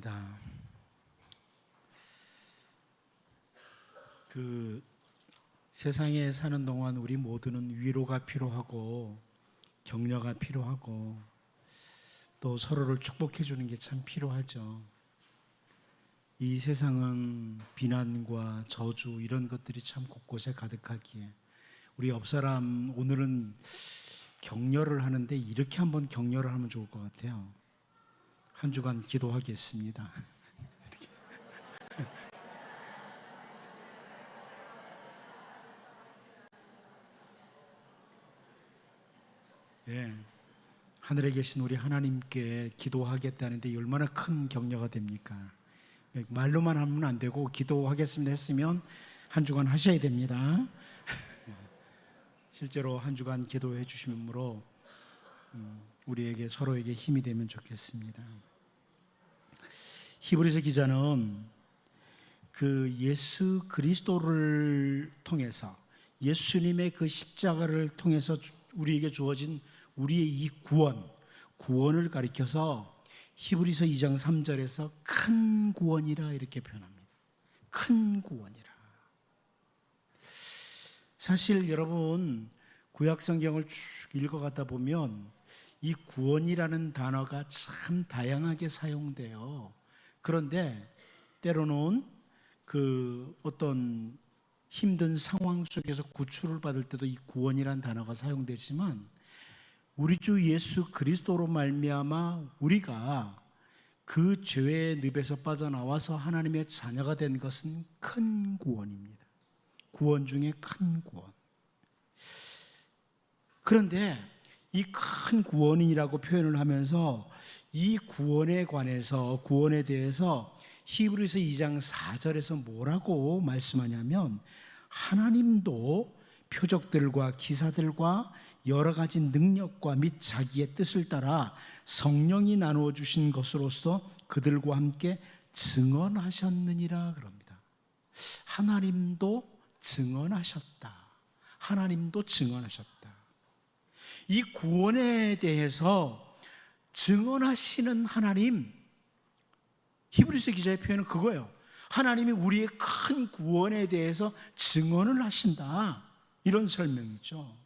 기도합니다. 세상에 사는 동안 우리 모두는 위로가 필요하고 격려가 필요하고 또 서로를 축복해 주는 게 참 필요하죠. 이 세상은 비난과 저주 이런 것들이 참 곳곳에 가득하기에 우리 옆사람 오늘은 격려를 하는데 이렇게 한번 격려를 하면 좋을 것 같아요. 한 주간 기도하겠습니다. 예, 하늘에 계신 우리 하나님께 기도하겠다는데 얼마나 큰 격려가 됩니까? 말로만 하면 안 되고 기도하겠습니다 했으면 한 주간 하셔야 됩니다. 실제로 한 주간 기도해 주심으로 우리에게 서로에게 힘이 되면 좋겠습니다. 히브리서 기자는 예수 그리스도를 통해서 예수님의 십자가를 통해서 우리에게 주어진 우리의 이 구원을 가리켜서 히브리서 2장 3절에서 큰 구원이라 이렇게 표현합니다. 큰 구원이라. 사실 여러분 구약 성경을 쭉 읽어가다 보면 이 구원이라는 단어가 참 다양하게 사용돼요. 그런데 때로는 어떤 힘든 상황 속에서 구출을 받을 때도 이 구원이라는 단어가 사용되지만 우리 주 예수 그리스도로 말미암아 우리가 그 죄의 늪에서 빠져나와서 하나님의 자녀가 된 것은 큰 구원입니다. 구원 중에 큰 구원. 그런데 이 큰 구원이라고 표현을 하면서 이 구원에 관해서 구원에 대해서 히브리서 2장 4절에서 뭐라고 말씀하냐면 하나님도 표적들과 기사들과 여러 가지 능력과 및 자기의 뜻을 따라 성령이 나누어 주신 것으로서 그들과 함께 증언하셨느니라 그럽니다. 하나님도 증언하셨다. 하나님도 증언하셨다. 이 구원에 대해서 증언하시는 하나님, 히브리서 기자의 표현은 그거예요. 하나님이 우리의 큰 구원에 대해서 증언을 하신다. 이런 설명이죠.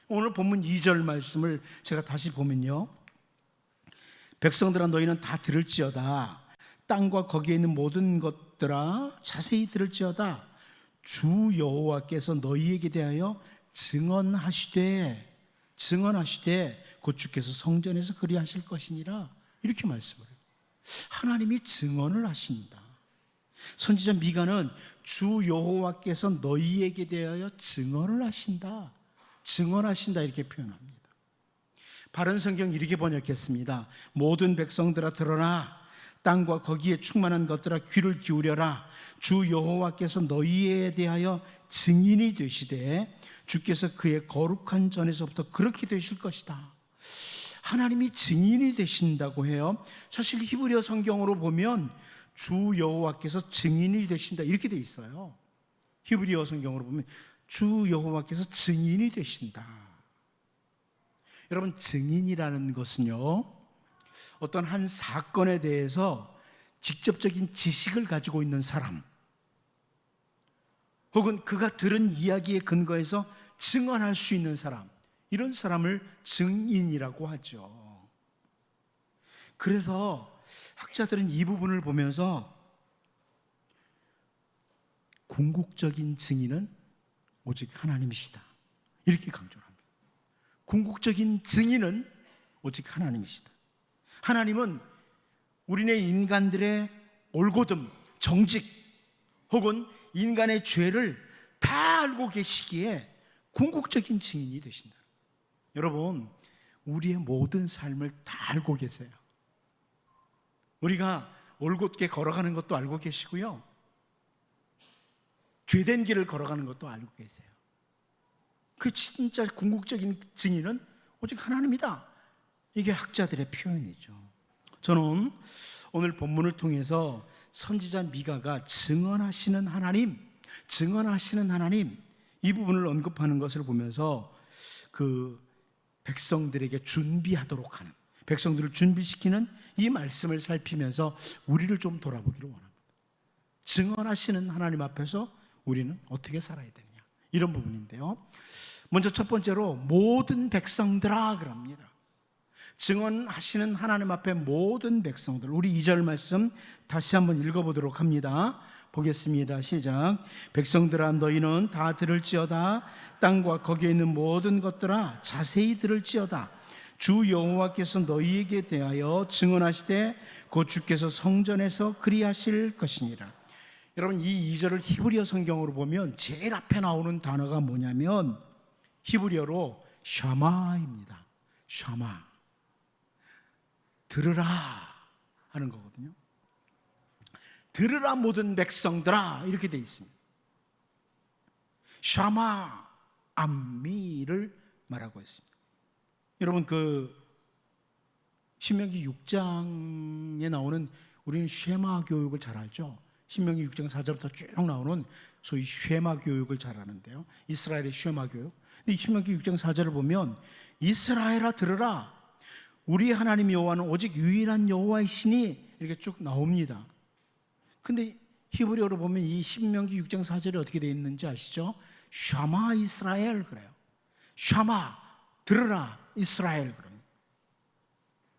오늘 본문 2절 말씀을 제가 다시 보면요. 백성들아 너희는 다 들을지어다. 땅과 거기에 있는 모든 것들아 자세히 들을지어다. 주 여호와께서 너희에게 대하여 증언하시되 곧 주께서 성전에서 그리하실 것이니라. 이렇게 말씀을 해요. 하나님이 증언을 하신다. 선지자 미가는 주 여호와께서 너희에게 대하여 증언을 하신다. 증언하신다 이렇게 표현합니다. 바른 성경 이렇게 번역했습니다. 모든 백성들아 들어라. 땅과 거기에 충만한 것들아 귀를 기울여라. 주 여호와께서 너희에 대하여 증인이 되시되 주께서 그의 거룩한 전에서부터 그렇게 되실 것이다. 하나님이 증인이 되신다고 해요. 사실 히브리어 성경으로 보면 주 여호와께서 증인이 되신다 이렇게 돼 있어요. 히브리어 성경으로 보면 주 여호와께서 증인이 되신다. 여러분 증인이라는 것은요 어떤 한 사건에 대해서 직접적인 지식을 가지고 있는 사람 혹은 그가 들은 이야기에 근거해서 증언할 수 있는 사람, 이런 사람을 증인이라고 하죠. 그래서 학자들은 이 부분을 보면서 궁극적인 증인은 오직 하나님이시다 이렇게 강조를 합니다. 궁극적인 증인은 오직 하나님이시다. 하나님은 우리네 인간들의 올곧음, 정직 혹은 인간의 죄를 다 알고 계시기에 궁극적인 증인이 되신다. 여러분 우리의 모든 삶을 다 알고 계세요. 우리가 올곧게 걸어가는 것도 알고 계시고요 죄된 길을 걸어가는 것도 알고 계세요. 그 진짜 궁극적인 증인은 오직 하나님이다. 이게 학자들의 표현이죠. 저는 오늘 본문을 통해서 선지자 미가가 증언하시는 하나님 이 부분을 언급하는 것을 보면서 백성들에게 준비하도록 하는, 백성들을 준비시키는 이 말씀을 살피면서 우리를 좀 돌아보기를 원합니다. 증언하시는 하나님 앞에서 우리는 어떻게 살아야 되느냐, 이런 부분인데요. 먼저 첫 번째로 모든 백성들아 그럽니다. 증언하시는 하나님 앞에 모든 백성들, 우리 2절 말씀 다시 한번 읽어보도록 합니다. 보겠습니다. 시작. 백성들아 너희는 다 들을지어다. 땅과 거기에 있는 모든 것들아 자세히 들을지어다. 주 여호와께서 너희에게 대하여 증언하시되 곧 주께서 성전에서 그리하실 것이니라. 여러분, 이 2절을 히브리어 성경으로 보면 제일 앞에 나오는 단어가 뭐냐면 히브리어로 샤마입니다. 샤마, 들으라 하는 거거든요. 들으라 모든 백성들아, 이렇게 돼 있습니다. 샤마, 암미를 말하고 있습니다. 여러분, 그 신명기 6장에 나오는, 우리는 쉐마 교육을 잘 알죠. 신명기 6장 4절부터 쭉 나오는 소위 쉐마 교육을 잘 아는데요. 이스라엘의 쉐마 교육. 이 신명기 6장 4절을 보면 이스라엘아 들으라, 우리 하나님 여호와는 오직 유일한 여호와이시니, 이렇게 쭉 나옵니다. 근데 히브리어로 보면 이 신명기 6장 4절이 어떻게 되어 있는지 아시죠? 샤마 이스라엘 그래요. 샤마, 들으라 이스라엘 그럽니다.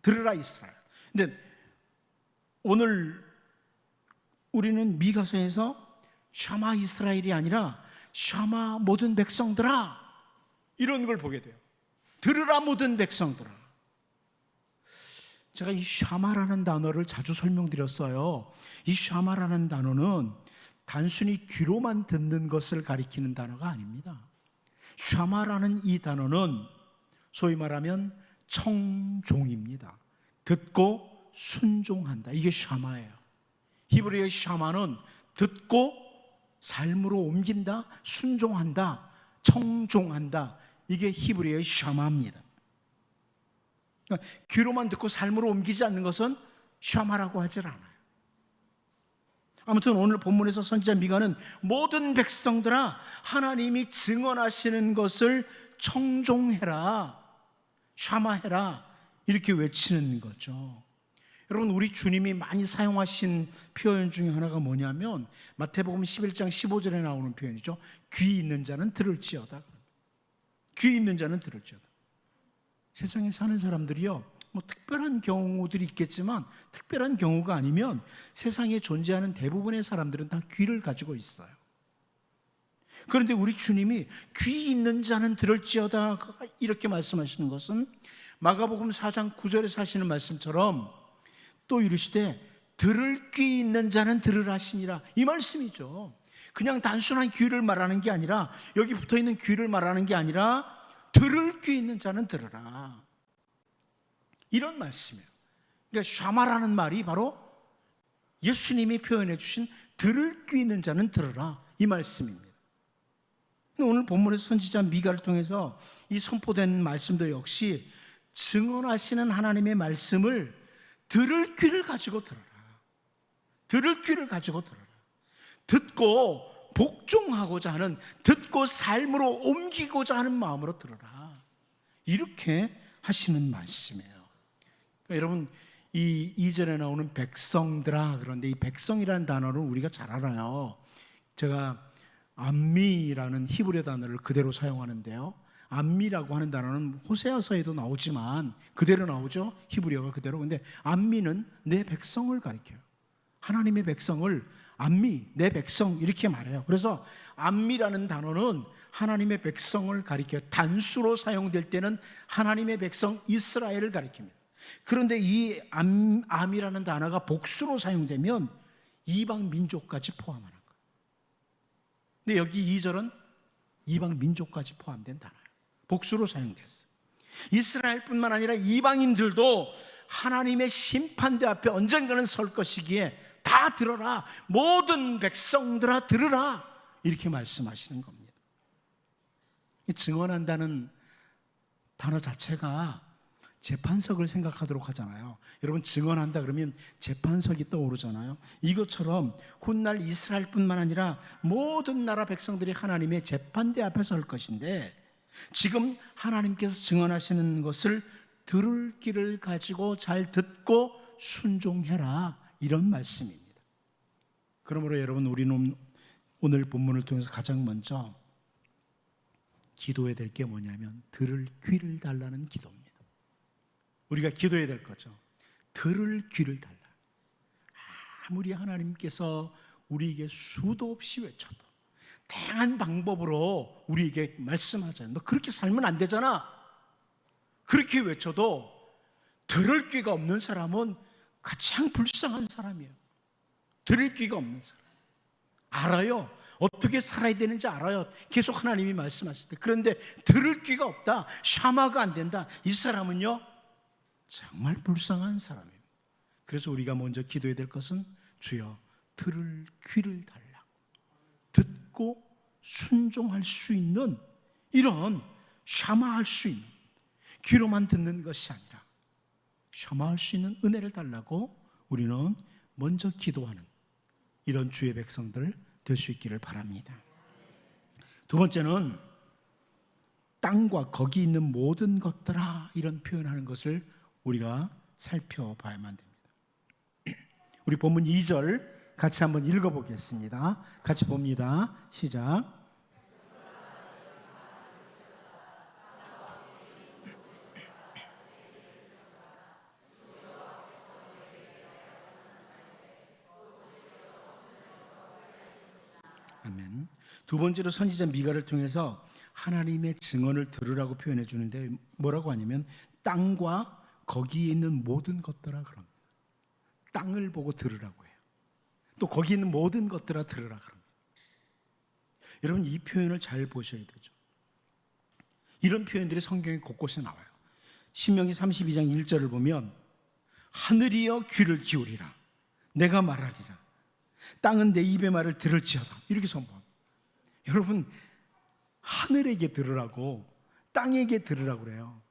들으라 이스라엘. 근데 오늘 우리는 미가서에서 샤마 이스라엘이 아니라 샤마 모든 백성들아, 이런 걸 보게 돼요. 들으라 모든 백성들아. 제가 이 샤마라는 단어를 자주 설명드렸어요. 이 샤마라는 단어는 단순히 귀로만 듣는 것을 가리키는 단어가 아닙니다. 샤마라는 이 단어는 소위 말하면 청종입니다. 듣고 순종한다, 이게 샤마예요. 히브리어의 샤마는 듣고 삶으로 옮긴다, 순종한다, 청종한다, 이게 히브리어의 샤마입니다. 그러니까 귀로만 듣고 삶으로 옮기지 않는 것은 샤마라고 하질 않아요. 아무튼 오늘 본문에서 선지자 미가는 모든 백성들아 하나님이 증언하시는 것을 청종해라, 샤마해라, 이렇게 외치는 거죠. 여러분, 우리 주님이 많이 사용하신 표현 중에 하나가 뭐냐면 마태복음 11장 15절에 나오는 표현이죠. 귀 있는 자는 들을지어다. 귀 있는 자는 들을지어다. 세상에 사는 사람들이요, 뭐 특별한 경우들이 있겠지만 특별한 경우가 아니면 세상에 존재하는 대부분의 사람들은 다 귀를 가지고 있어요. 그런데 우리 주님이 귀 있는 자는 들을지어다 이렇게 말씀하시는 것은 마가복음 4장 9절에서 하시는 말씀처럼 또 이르시되 들을 귀 있는 자는 들으라시니라, 이 말씀이죠. 그냥 단순한 귀를 말하는 게 아니라, 여기 붙어있는 귀를 말하는 게 아니라 들을 귀 있는 자는 들으라, 이런 말씀이에요. 그러니까 샤마라는 말이 바로 예수님이 표현해 주신 들을 귀 있는 자는 들으라, 이 말씀입니다. 오늘 본문에서 선지자 미가를 통해서 이 선포된 말씀도 역시 증언하시는 하나님의 말씀을 들을 귀를 가지고 들어라, 들을 귀를 가지고 들어라, 듣고 복종하고자 하는, 듣고 삶으로 옮기고자 하는 마음으로 들어라, 이렇게 하시는 말씀이에요. 그러니까 여러분, 이 2절에 나오는 백성들아, 그런데 이 백성이라는 단어를 우리가 잘 알아요. 제가 암미라는 히브리어 단어를 그대로 사용하는데요, 암미라고 하는 단어는 호세아서에도 나오지만 그대로 나오죠, 히브리어가 그대로. 근데 암미는 내 백성을 가리켜요. 하나님의 백성을 암미, 내 백성, 이렇게 말해요. 그래서 암미라는 단어는 하나님의 백성을 가리켜요. 단수로 사용될 때는 하나님의 백성 이스라엘을 가리킵니다. 그런데 이 암이라는 단어가 복수로 사용되면 이방 민족까지 포함하는 거예요. 근데 여기 2절은 이방 민족까지 포함된 단어예요. 복수로 사용됐어요. 이스라엘뿐만 아니라 이방인들도 하나님의 심판대 앞에 언젠가는 설 것이기에 다 들어라, 모든 백성들아 들으라, 이렇게 말씀하시는 겁니다. 증언한다는 단어 자체가 재판석을 생각하도록 하잖아요. 여러분, 증언한다 그러면 재판석이 떠오르잖아요. 이것처럼 훗날 이스라엘뿐만 아니라 모든 나라 백성들이 하나님의 재판대 앞에 설 것인데, 지금 하나님께서 증언하시는 것을 들을 귀를 가지고 잘 듣고 순종해라, 이런 말씀입니다. 그러므로 여러분, 우리는 오늘 본문을 통해서 가장 먼저 기도해야 될 게 뭐냐면 들을 귀를 달라는 기도입니다. 우리가 기도해야 될 거죠. 들을 귀를 달라. 아무리 하나님께서 우리에게 수도 없이 외쳐도, 다양한 방법으로 우리에게 말씀하잖아요. 너 그렇게 살면 안 되잖아, 그렇게 외쳐도 들을 귀가 없는 사람은 가장 불쌍한 사람이에요. 들을 귀가 없는 사람. 알아요, 어떻게 살아야 되는지 알아요, 계속 하나님이 말씀하실 때. 그런데 들을 귀가 없다, 샤마가 안 된다, 이 사람은요 정말 불쌍한 사람이에요. 그래서 우리가 먼저 기도해야 될 것은 주여 들을 귀를 달라고, 듣고 순종할 수 있는, 이런 샤마할 수 있는, 귀로만 듣는 것이 아니라 샤마할 수 있는 은혜를 달라고 우리는 먼저 기도하는 이런 주의 백성들 될 수 있기를 바랍니다. 두 번째는 땅과 거기 있는 모든 것들아, 이런 표현하는 것을 우리가 살펴봐야만 됩니다. 우리 본문 2절 같이 한번 읽어보겠습니다. 같이 봅니다. 시작. 아멘. 두 번째로 선지자 미가를 통해서 하나님의 증언을 들으라고 표현해 주는데, 뭐라고 하냐면 땅과 거기에 있는 모든 것들아, 그럽니다. 땅을 보고 들으라고 해요. 또 거기 있는 모든 것들아 들으라 그럽니다. 여러분, 이 표현을 잘 보셔야 되죠. 이런 표현들이 성경에 곳곳에 나와요. 신명기 32장 1절을 보면 하늘이여 귀를 기울이라, 내가 말하리라. 땅은 내 입의 말을 들을지어다, 이렇게 선포합니다. 여러분, 하늘에게 들으라고, 땅에게 들으라고 그래요.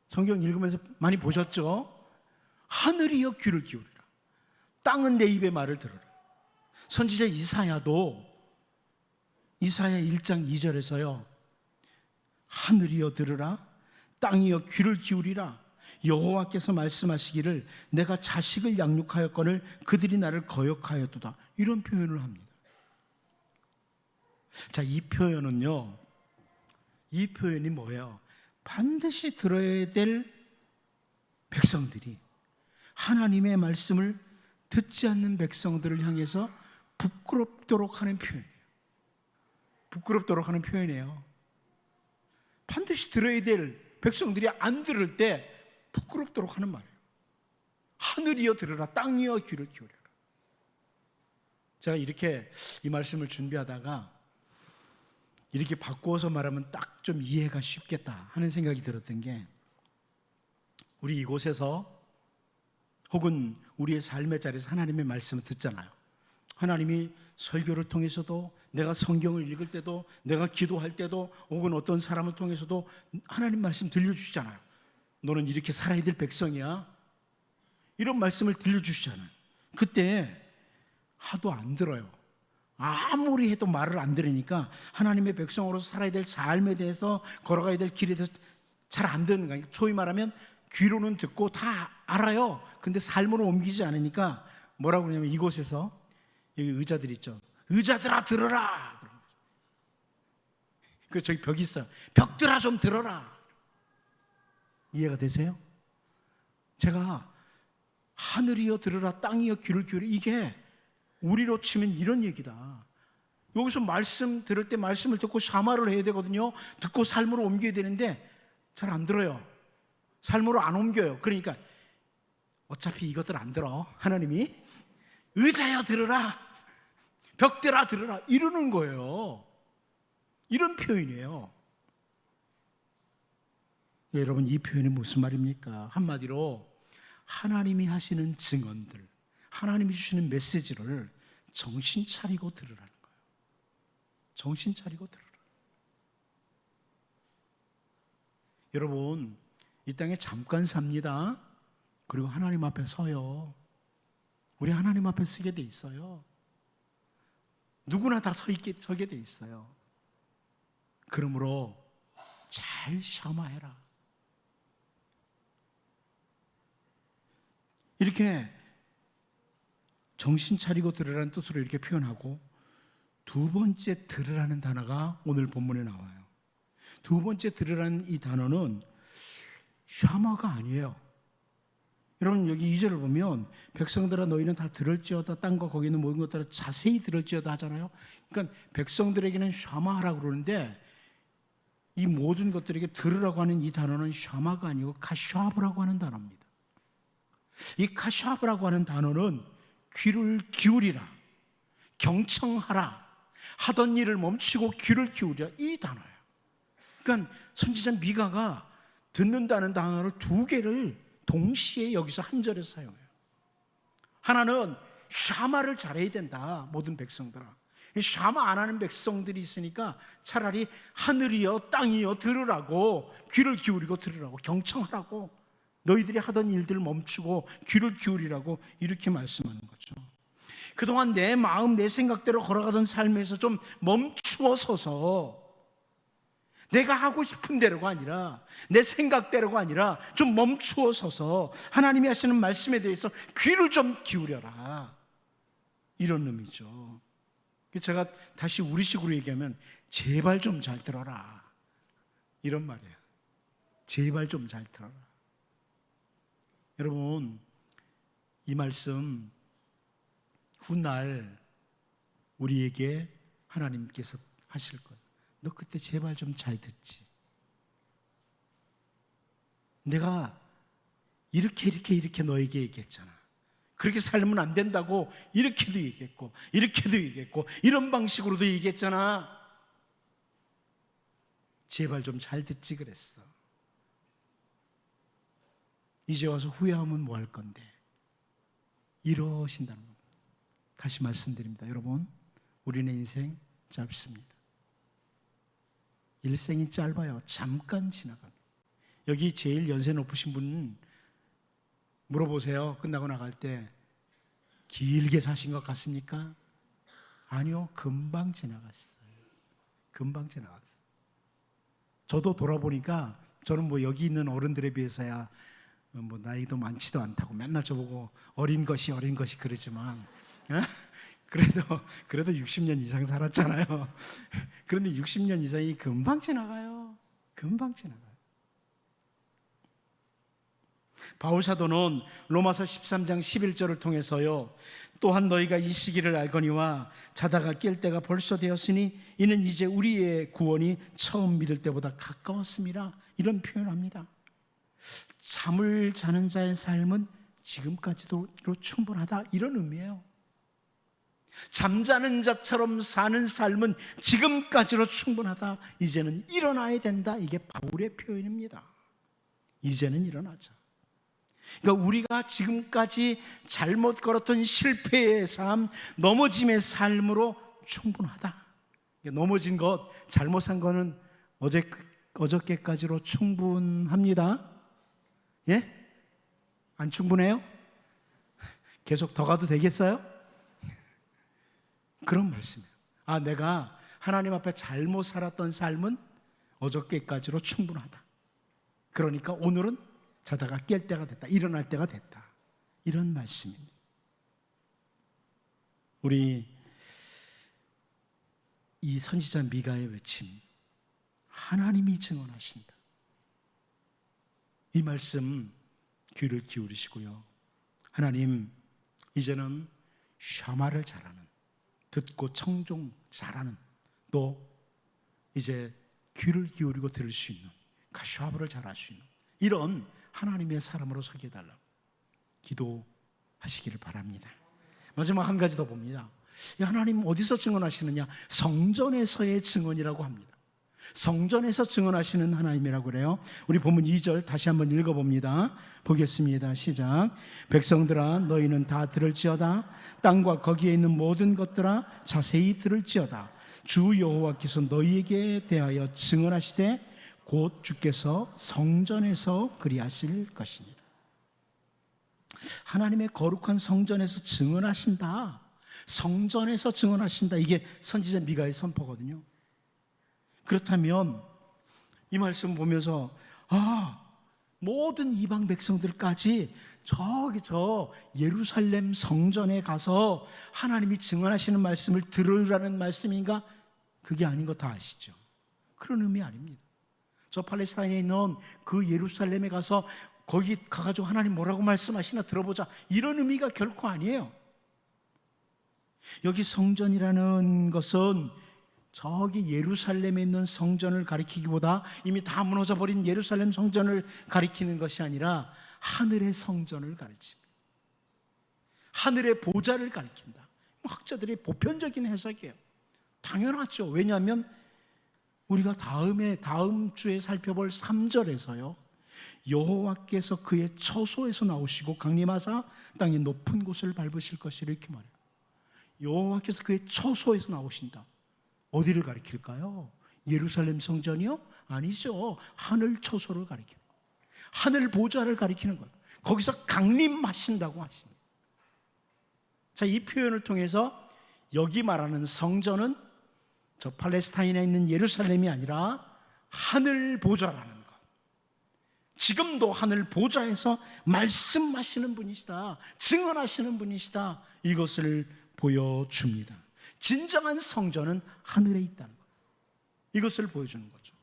성경 읽으면서 많이 보셨죠? 하늘이여 귀를 기울이라, 땅은 내 입의 말을 들으라. 선지자 이사야도 이사야 1장 2절에서요 하늘이여 들으라, 땅이여 귀를 기울이라, 여호와께서 말씀하시기를 내가 자식을 양육하였거늘 그들이 나를 거역하였도다, 이런 표현을 합니다. 자, 이 표현은요, 이 표현이 뭐예요? 반드시 들어야 될 백성들이 하나님의 말씀을 듣지 않는 백성들을 향해서 부끄럽도록 하는 표현이에요. 부끄럽도록 하는 표현이에요. 반드시 들어야 될 백성들이 안 들을 때 부끄럽도록 하는 말이에요. 하늘이여 들으라, 땅이여 귀를 기울여라. 제가 이렇게 이 말씀을 준비하다가 이렇게 바꾸어서 말하면 딱 좀 이해가 쉽겠다 하는 생각이 들었던 게, 우리 이곳에서 혹은 우리의 삶의 자리에서 하나님의 말씀을 듣잖아요. 하나님이 설교를 통해서도, 내가 성경을 읽을 때도, 내가 기도할 때도, 혹은 어떤 사람을 통해서도 하나님 말씀 들려주시잖아요. 너는 이렇게 살아야 될 백성이야, 이런 말씀을 들려주시잖아요. 그때 하도 안 들어요. 아무리 해도 말을 안 들으니까 하나님의 백성으로서 살아야 될 삶에 대해서, 걸어가야 될 길에 대해서 잘 안 듣는 거예요. 소위 말하면 귀로는 듣고 다 알아요. 근데 삶으로 옮기지 않으니까 뭐라고 그러냐면, 이곳에서 여기 의자들 있죠, 의자들아 들어라. 그래서 저기 벽이 있어요. 벽들아 좀 들어라. 이해가 되세요? 제가 하늘이여 들으라, 땅이여 귀를 기울여, 이게 우리로 치면 이런 얘기다. 여기서 말씀 들을 때 말씀을 듣고 샤마를 해야 되거든요. 듣고 삶으로 옮겨야 되는데 잘 안 들어요. 삶으로 안 옮겨요. 그러니까 어차피 이것들 안 들어. 하나님이 의자여 들으라, 벽들아 들으라, 이러는 거예요. 이런 표현이에요. 여러분, 이 표현이 무슨 말입니까? 한마디로 하나님이 하시는 증언들, 하나님이 주시는 메시지를 정신 차리고 들으라는 거예요. 정신 차리고 들으라. 여러분, 이 땅에 잠깐 삽니다. 그리고 하나님 앞에 서요. 우리 하나님 앞에 서게 돼 있어요. 누구나 다 서게 돼 있어요. 그러므로 잘 샤마해라. 이렇게 정신 차리고 들으라는 뜻으로 이렇게 표현하고, 두 번째 들으라는 단어가 오늘 본문에 나와요. 두 번째 들으라는 이 단어는 샤마가 아니에요. 여러분, 여기 2절을 보면 백성들아 너희는 다 들을지어다, 땅과 거기 있는 모든 것들을 자세히 들을지어다 하잖아요. 그러니까 백성들에게는 샤마하라고 그러는데, 이 모든 것들에게 들으라고 하는 이 단어는 샤마가 아니고 카샤브라고 하는 단어입니다. 이 카샤브라고 하는 단어는 귀를 기울이라, 경청하라, 하던 일을 멈추고 귀를 기울이라, 이 단어예요. 그러니까 선지자 미가가 듣는다는 단어를 두 개를 동시에 여기서 한 절에 사용해요. 하나는 샤마를 잘해야 된다, 모든 백성들아. 샤마 안 하는 백성들이 있으니까 차라리 하늘이여 땅이여 들으라고, 귀를 기울이고 들으라고, 경청하라고, 너희들이 하던 일들을 멈추고 귀를 기울이라고, 이렇게 말씀하는 거죠. 그동안 내 마음, 내 생각대로 걸어가던 삶에서 좀 멈추어 서서 내가 하고 싶은 대로가 아니라, 내 생각대로가 아니라 좀 멈추어 서서 하나님이 하시는 말씀에 대해서 귀를 좀 기울여라, 이런 의미죠. 제가 다시 우리식으로 얘기하면 제발 좀 잘 들어라, 이런 말이에요. 제발 좀 잘 들어라. 여러분, 이 말씀 훗날 우리에게 하나님께서 하실 거예요. 너 그때 제발 좀 잘 듣지. 내가 이렇게 너에게 얘기했잖아. 그렇게 살면 안 된다고 이렇게도 얘기했고, 이렇게도 얘기했고, 이런 방식으로도 얘기했잖아. 제발 좀 잘 듣지 그랬어. 이제 와서 후회하면 뭐 할 건데, 이러신다는 겁니다. 다시 말씀드립니다. 여러분, 우리는 인생 짧습니다. 일생이 짧아요. 잠깐 지나갑니다. 여기 제일 연세 높으신 분 물어보세요. 끝나고 나갈 때 길게 사신 것 같습니까? 아니요, 금방 지나갔어요. 금방 지나갔어요. 저도 돌아보니까 저는 뭐 여기 있는 어른들에 비해서야 뭐 나이도 많지도 않다고 맨날 저보고 어린 것이 그러지만, 그래도 60년 이상 살았잖아요. 그런데 60년 이상이 금방 지나가요. 금방 지나가요. 바울 사도는 로마서 13장 11절을 통해서요, 또한 너희가 이 시기를 알거니와 자다가 깰 때가 벌써 되었으니 이는 이제 우리의 구원이 처음 믿을 때보다 가까웠습니다, 이런 표현을 합니다. 잠을 자는 자의 삶은 지금까지도 충분하다, 이런 의미예요. 잠자는 자처럼 사는 삶은 지금까지로 충분하다, 이제는 일어나야 된다, 이게 바울의 표현입니다. 이제는 일어나자. 그러니까 우리가 지금까지 잘못 걸었던 실패의 삶, 넘어짐의 삶으로 충분하다. 넘어진 것, 잘못 산 거는 어저께까지로 충분합니다. 예? 안 충분해요? 계속 더 가도 되겠어요? 그런 말씀이에요. 아, 내가 하나님 앞에 잘못 살았던 삶은 어저께까지로 충분하다. 그러니까 오늘은 자다가 깰 때가 됐다, 일어날 때가 됐다, 이런 말씀입니다. 우리 이 선지자 미가의 외침, 하나님이 증언하신다, 이 말씀 귀를 기울이시고요. 하나님, 이제는 샤마를 잘하는, 듣고 청종 잘하는, 또 이제 귀를 기울이고 들을 수 있는, 카샤브를 잘할 수 있는 이런 하나님의 사람으로 서게 해달라고 기도하시기를 바랍니다. 마지막 한 가지 더 봅니다. 하나님 어디서 증언하시느냐? 성전에서의 증언이라고 합니다. 성전에서 증언하시는 하나님이라고 그래요. 우리 본문 2절 다시 한번 읽어봅니다. 보겠습니다. 시작. 백성들아 너희는 다 들을지어다, 땅과 거기에 있는 모든 것들아 자세히 들을지어다. 주 여호와께서 너희에게 대하여 증언하시되 곧 주께서 성전에서 그리하실 것이니라. 하나님의 거룩한 성전에서 증언하신다, 성전에서 증언하신다, 이게 선지자 미가의 선포거든요. 그렇다면 이 말씀 보면서 모든 이방 백성들까지 저기 저 예루살렘 성전에 가서 하나님이 증언하시는 말씀을 들으라는 말씀인가? 그게 아닌 거 다 아시죠? 그런 의미 아닙니다. 저 팔레스타인에 있는 그 예루살렘에 가서 거기 가가지고 하나님 뭐라고 말씀하시나 들어보자, 이런 의미가 결코 아니에요. 여기 성전이라는 것은 저기 예루살렘에 있는 성전을 가리키기보다 이미 다 무너져버린 예루살렘 성전을 가리키는 것이 아니라 하늘의 성전을 가리킵니다. 하늘의 보좌를 가리킨다. 학자들의 보편적인 해석이에요. 당연하죠. 왜냐하면 우리가 다음 주에 살펴볼 3절에서요, 여호와께서 그의 처소에서 나오시고 강림하사 땅의 높은 곳을 밟으실 것이라 이렇게 말해요. 여호와께서 그의 처소에서 나오신다. 어디를 가리킬까요? 예루살렘 성전이요? 아니죠. 하늘 처소를 가리키는 거예요. 하늘 보좌를 가리키는 거예요. 거기서 강림하신다고 하십니다. 자, 이 표현을 통해서 여기 말하는 성전은 저 팔레스타인에 있는 예루살렘이 아니라 하늘 보좌라는 것. 지금도 하늘 보좌에서 말씀하시는 분이시다, 증언하시는 분이시다, 이것을 보여줍니다. 진정한 성전은 하늘에 있다는 것, 이것을 보여주는 거죠.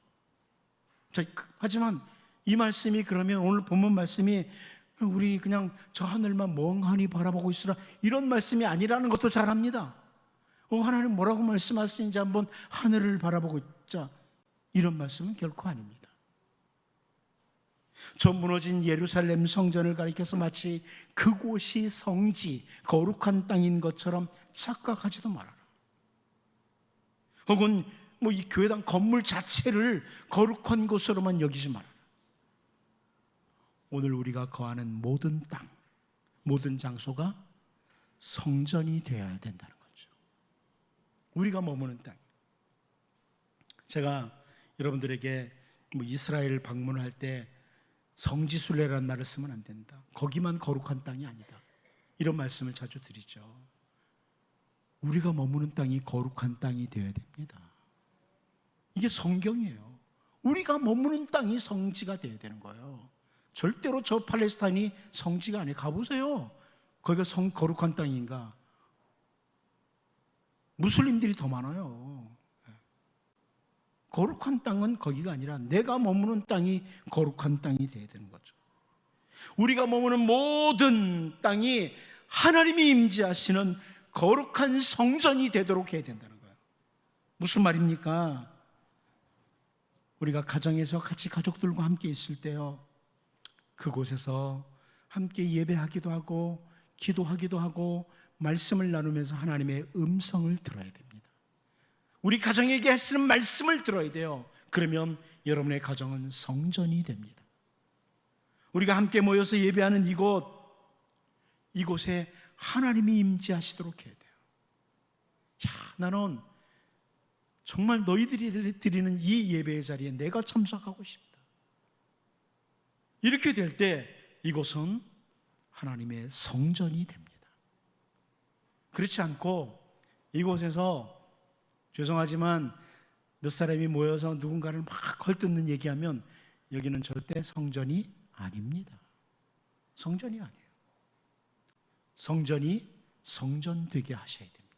자, 하지만 이 말씀이, 그러면 오늘 본문 말씀이 우리 그냥 저 하늘만 멍하니 바라보고 있으라, 이런 말씀이 아니라는 것도 잘 압니다. 하나님 뭐라고 말씀하시는지 한번 하늘을 바라보고 있자, 이런 말씀은 결코 아닙니다. 저 무너진 예루살렘 성전을 가리켜서 마치 그곳이 성지, 거룩한 땅인 것처럼 착각하지도 말아라. 혹은 이 교회당 건물 자체를 거룩한 곳으로만 여기지 말아라. 오늘 우리가 거하는 모든 땅, 모든 장소가 성전이 되어야 된다는 거죠. 우리가 머무는 땅. 제가 여러분들에게 이스라엘 방문을 할 때 성지순례라는 말을 쓰면 안 된다, 거기만 거룩한 땅이 아니다, 이런 말씀을 자주 드리죠. 우리가 머무는 땅이 거룩한 땅이 되어야 됩니다. 이게 성경이에요. 우리가 머무는 땅이 성지가 되어야 되는 거예요. 절대로 저 팔레스타인이 성지가 아니에요. 가보세요. 거기가 거룩한 땅인가? 무슬림들이 더 많아요. 거룩한 땅은 거기가 아니라 내가 머무는 땅이 거룩한 땅이 되어야 되는 거죠. 우리가 머무는 모든 땅이 하나님이 임재하시는 거룩한 성전이 되도록 해야 된다는 거예요. 무슨 말입니까? 우리가 가정에서 같이 가족들과 함께 있을 때요, 그곳에서 함께 예배하기도 하고 기도하기도 하고 말씀을 나누면서 하나님의 음성을 들어야 됩니다. 우리 가정에게 하시는 말씀을 들어야 돼요. 그러면 여러분의 가정은 성전이 됩니다. 우리가 함께 모여서 예배하는 이곳에 하나님이 임재하시도록 해야 돼요. 나는 정말 너희들이 드리는 이 예배의 자리에 내가 참석하고 싶다. 이렇게 될 때 이곳은 하나님의 성전이 됩니다. 그렇지 않고 이곳에서, 죄송하지만 몇 사람이 모여서 누군가를 막 헐뜯는 얘기하면 여기는 절대 성전이 아닙니다. 성전이 아니에요. 성전이 성전 되게 하셔야 됩니다.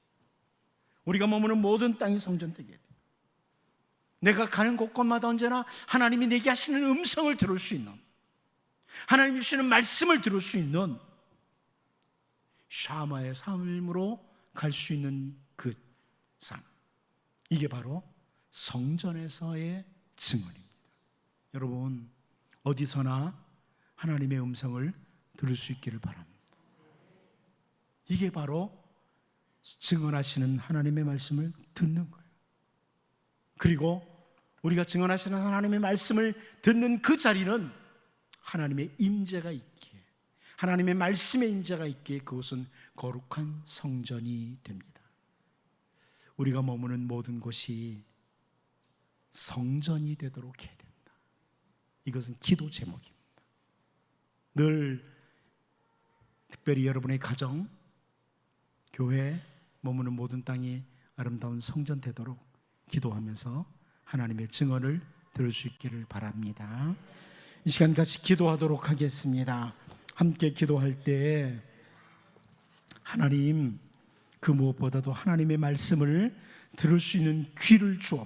우리가 머무는 모든 땅이 성전 되게 해야 돼요. 내가 가는 곳곳마다 언제나 하나님이 내게 하시는 음성을 들을 수 있는, 하나님이 주시는 말씀을 들을 수 있는 샤마의 삶으로 갈 수 있는 그 삶, 이게 바로 성전에서의 증언입니다. 여러분, 어디서나 하나님의 음성을 들을 수 있기를 바랍니다. 이게 바로 증언하시는 하나님의 말씀을 듣는 거예요. 그리고 우리가 증언하시는 하나님의 말씀을 듣는 그 자리는 하나님의 임재가 있기에, 하나님의 말씀의 임재가 있기에 그곳은 거룩한 성전이 됩니다. 우리가 머무는 모든 곳이 성전이 되도록 해야 된다. 이것은 기도 제목입니다. 늘 특별히 여러분의 가정, 교회, 머무는 모든 땅이 아름다운 성전 되도록 기도하면서 하나님의 증언을 들을 수 있기를 바랍니다. 이 시간 같이 기도하도록 하겠습니다. 함께 기도할 때 하나님, 그 무엇보다도 하나님의 말씀을 들을 수 있는 귀를 주옵소서.